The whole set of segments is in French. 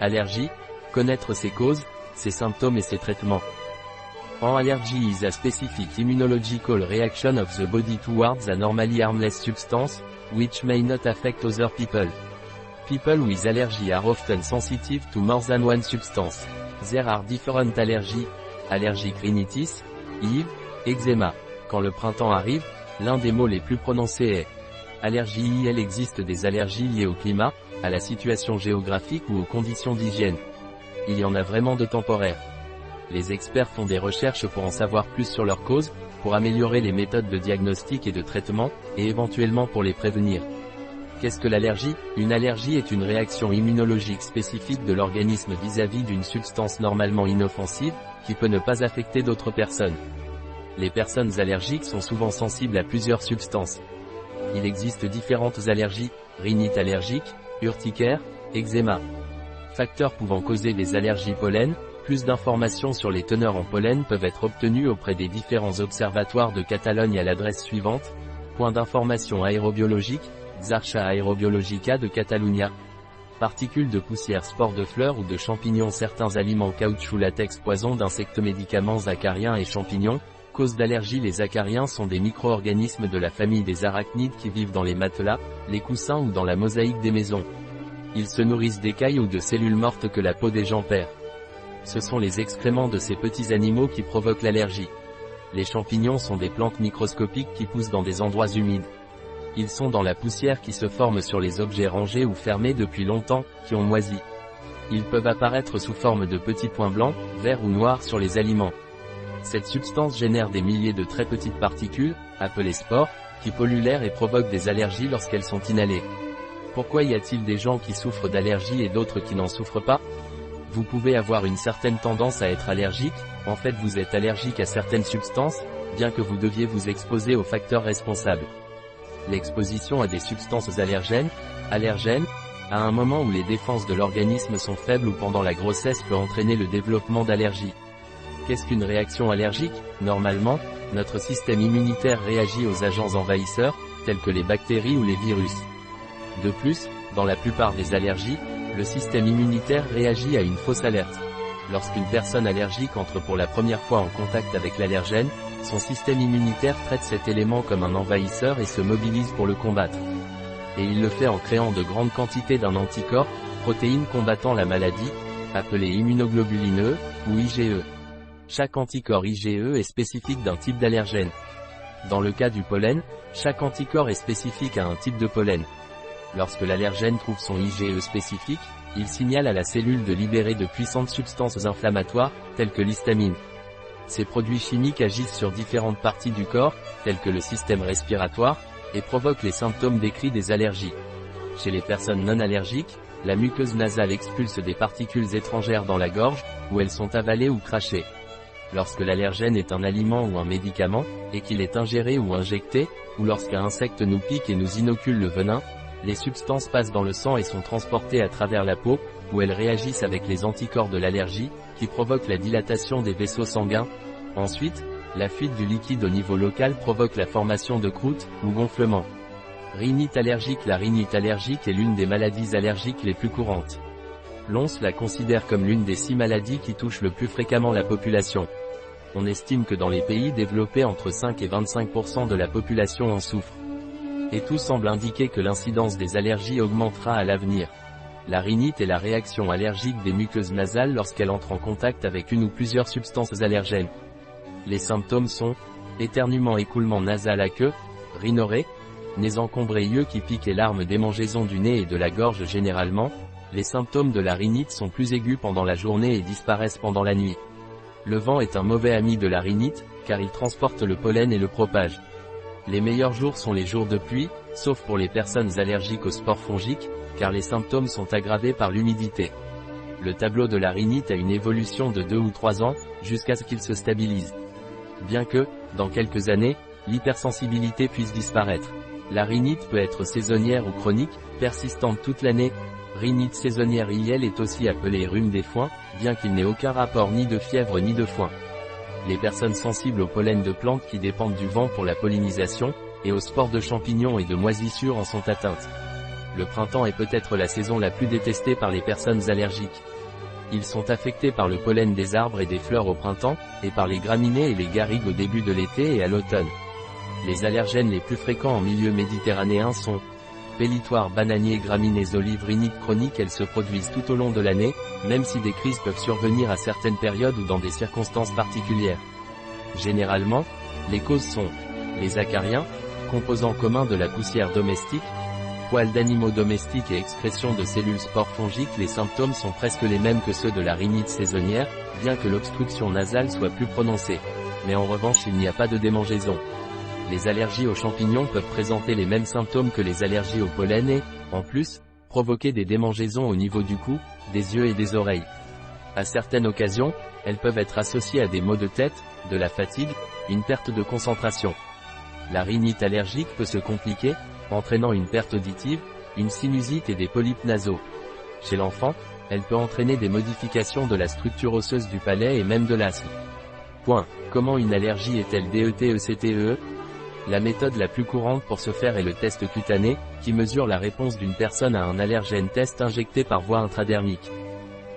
Allergie, connaître ses causes, ses symptômes et ses traitements. An allergy is a specific immunological reaction of the body towards a normally harmless substance, which may not affect other people. People with allergy are often sensitive to more than one substance. There are different allergies, allergic rhinitis, hives, eczéma. Quand le printemps arrive, l'un des mots les plus prononcés est allergie. Il existe des allergies liées au climat, à la situation géographique ou aux conditions d'hygiène. Il y en a vraiment de temporaires. Les experts font des recherches pour en savoir plus sur leurs causes, pour améliorer les méthodes de diagnostic et de traitement, et éventuellement pour les prévenir. Qu'est-ce que l'allergie? Une allergie est une réaction immunologique spécifique de l'organisme vis-à-vis d'une substance normalement inoffensive, qui peut ne pas affecter d'autres personnes. Les personnes allergiques sont souvent sensibles à plusieurs substances. Il existe différentes allergies, rhinite allergique, urticaire, eczéma. Facteurs pouvant causer des allergies pollen. Plus d'informations sur les teneurs en pollen peuvent être obtenues auprès des différents observatoires de Catalogne à l'adresse suivante. Point d'information aérobiologique, Xarxa Aerobiologica de Catalunya. Particules de poussière, spores de fleurs ou de champignons. Certains aliments, caoutchouc, latex, poison d'insectes, médicaments, acariens et champignons. Cause d'allergie. Les acariens sont des micro-organismes de la famille des arachnides qui vivent dans les matelas, les coussins ou dans la mosaïque des maisons. Ils se nourrissent d'écailles ou de cellules mortes que la peau des gens perd. Ce sont les excréments de ces petits animaux qui provoquent l'allergie. Les champignons sont des plantes microscopiques qui poussent dans des endroits humides. Ils sont dans la poussière qui se forme sur les objets rangés ou fermés depuis longtemps, qui ont moisi. Ils peuvent apparaître sous forme de petits points blancs, verts ou noirs sur les aliments. Cette substance génère des milliers de très petites particules, appelées spores, qui polluent l'air et provoquent des allergies lorsqu'elles sont inhalées. Pourquoi y a-t-il des gens qui souffrent d'allergies et d'autres qui n'en souffrent pas? Vous pouvez avoir une certaine tendance à être allergique, en fait vous êtes allergique à certaines substances, bien que vous deviez vous exposer aux facteurs responsables. L'exposition à des substances allergènes, à un moment où les défenses de l'organisme sont faibles ou pendant la grossesse peut entraîner le développement d'allergies. Qu'est-ce qu'une réaction allergique? Normalement, notre système immunitaire réagit aux agents envahisseurs, tels que les bactéries ou les virus. De plus, dans la plupart des allergies, le système immunitaire réagit à une fausse alerte. Lorsqu'une personne allergique entre pour la première fois en contact avec l'allergène, son système immunitaire traite cet élément comme un envahisseur et se mobilise pour le combattre. Et il le fait en créant de grandes quantités d'un anticorps, protéine combattant la maladie, appelée immunoglobuline E, ou IgE. Chaque anticorps IgE est spécifique d'un type d'allergène. Dans le cas du pollen, chaque anticorps est spécifique à un type de pollen. Lorsque l'allergène trouve son IgE spécifique, il signale à la cellule de libérer de puissantes substances inflammatoires, telles que l'histamine. Ces produits chimiques agissent sur différentes parties du corps, telles que le système respiratoire, et provoquent les symptômes décrits des allergies. Chez les personnes non allergiques, la muqueuse nasale expulse des particules étrangères dans la gorge, où elles sont avalées ou crachées. Lorsque l'allergène est un aliment ou un médicament, et qu'il est ingéré ou injecté, ou lorsqu'un insecte nous pique et nous inocule le venin, les substances passent dans le sang et sont transportées à travers la peau, où elles réagissent avec les anticorps de l'allergie, qui provoquent la dilatation des vaisseaux sanguins. Ensuite, la fuite du liquide au niveau local provoque la formation de croûtes, ou gonflements. Rhinite allergique. La rhinite allergique est l'une des maladies allergiques les plus courantes. L'OMS la considère comme l'une des 6 maladies qui touchent le plus fréquemment la population. On estime que dans les pays développés entre 5 et 25% de la population en souffre. Et tout semble indiquer que l'incidence des allergies augmentera à l'avenir. La rhinite est la réaction allergique des muqueuses nasales lorsqu'elles entrent en contact avec une ou plusieurs substances allergènes. Les symptômes sont éternuement, écoulement nasal aqueux, rhinorrhée, nez encombré, yeux qui piquent et larmes, démangeaisons du nez et de la gorge. Généralement, les symptômes de la rhinite sont plus aigus pendant la journée et disparaissent pendant la nuit. Le vent est un mauvais ami de la rhinite, car il transporte le pollen et le propage. Les meilleurs jours sont les jours de pluie, sauf pour les personnes allergiques aux spores fongiques, car les symptômes sont aggravés par l'humidité. Le tableau de la rhinite a une évolution de 2 ou 3 ans, jusqu'à ce qu'il se stabilise. Bien que, dans quelques années, l'hypersensibilité puisse disparaître. La rhinite peut être saisonnière ou chronique, persistante toute l'année. Rhinite saisonnière IL est aussi appelée rhume des foins, bien qu'il n'ait aucun rapport ni de fièvre ni de foin. Les personnes sensibles au pollen de plantes qui dépendent du vent pour la pollinisation, et aux spores de champignons et de moisissures en sont atteintes. le printemps est peut-être la saison la plus détestée par les personnes allergiques. Ils sont affectés par le pollen des arbres et des fleurs au printemps, et par les graminées et les garrigues au début de l'été et à l'automne. Les allergènes les plus fréquents en milieu méditerranéen sont pellitoires, bananiers, graminées, olives, rhinites chroniques. Elles se produisent tout au long de l'année, même si des crises peuvent survenir à certaines périodes ou dans des circonstances particulières. Généralement, les causes sont les acariens, composants communs de la poussière domestique, poils d'animaux domestiques et excrétion de cellules spores fongiques. Les symptômes sont presque les mêmes que ceux de la rhinite saisonnière, bien que l'obstruction nasale soit plus prononcée. Mais en revanche, il n'y a pas de démangeaison. Les allergies aux champignons peuvent présenter les mêmes symptômes que les allergies au pollen et, en plus, provoquer des démangeaisons au niveau du cou, des yeux et des oreilles. À certaines occasions, elles peuvent être associées à des maux de tête, de la fatigue, une perte de concentration. La rhinite allergique peut se compliquer, entraînant une perte auditive, une sinusite et des polypes nasaux. Chez l'enfant, elle peut entraîner des modifications de la structure osseuse du palais et même de l'asthme. Comment une allergie est-elle DETECTE? La méthode la plus courante pour ce faire est le test cutané, qui mesure la réponse d'une personne à un allergène test injecté par voie intradermique.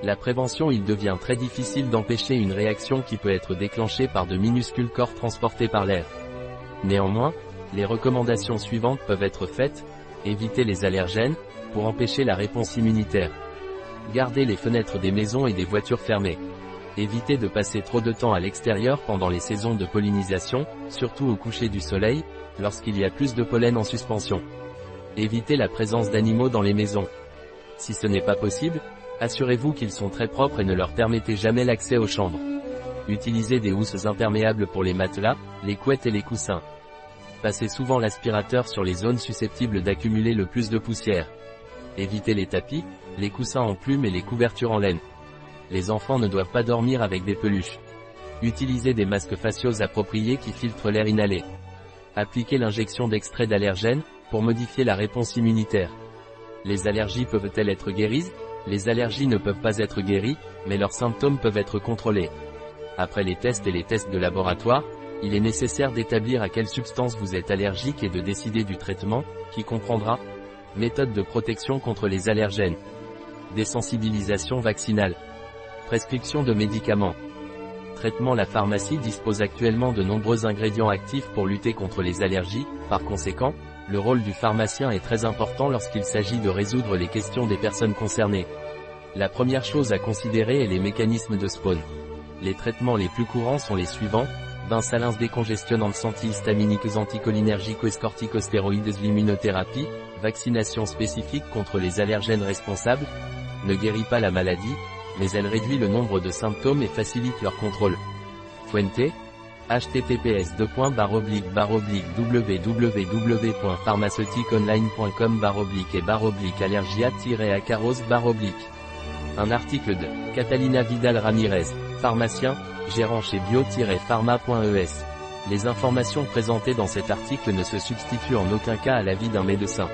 La prévention. Il devient très difficile d'empêcher une réaction qui peut être déclenchée par de minuscules corps transportés par l'air. Néanmoins, les recommandations suivantes peuvent être faites. Éviter les allergènes, pour empêcher la réponse immunitaire. Garder les fenêtres des maisons et des voitures fermées. Éviter de passer trop de temps à l'extérieur pendant les saisons de pollinisation, surtout au coucher du soleil, lorsqu'il y a plus de pollen en suspension. Éviter la présence d'animaux dans les maisons. Si ce n'est pas possible, assurez-vous qu'ils sont très propres et ne leur permettez jamais l'accès aux chambres. Utilisez des housses imperméables pour les matelas, les couettes et les coussins. Passez souvent l'aspirateur sur les zones susceptibles d'accumuler le plus de poussière. Évitez les tapis, les coussins en plumes et les couvertures en laine. Les enfants ne doivent pas dormir avec des peluches. Utilisez des masques faciaux appropriés qui filtrent l'air inhalé. Appliquez l'injection d'extrait d'allergènes, pour modifier la réponse immunitaire. Les allergies peuvent-elles être guéries? Les allergies ne peuvent pas être guéries, mais leurs symptômes peuvent être contrôlés. Après les tests et les tests de laboratoire, il est nécessaire d'établir à quelle substance vous êtes allergique et de décider du traitement, qui comprendra méthode de protection contre les allergènes, désensibilisation vaccinale, prescription de médicaments, traitement. La pharmacie dispose actuellement de nombreux ingrédients actifs pour lutter contre les allergies. Par conséquent, le rôle du pharmacien est très important lorsqu'il s'agit de résoudre les questions des personnes concernées. La première chose à considérer est les mécanismes de spawn. Les traitements les plus courants sont les suivants: bains salins décongestionnantes, antihistaminiques, anticholinergiques, corticostéroïdes, l'immunothérapie. Vaccination spécifique contre les allergènes responsables ne guérit pas la maladie, mais elle réduit le nombre de symptômes et facilite leur contrôle. Fuente https://www.pharmaceutiqueonline.com/ et /allergia-acaros/. Un article de Catalina Vidal Ramirez, pharmacien, gérant chez bio-pharma.es. Les informations présentées dans cet article ne se substituent en aucun cas à l'avis d'un médecin.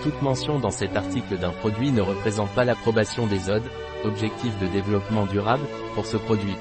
Toute mention dans cet article d'un produit ne représente pas l'approbation des ODE, Objectifs de développement durable, pour ce produit.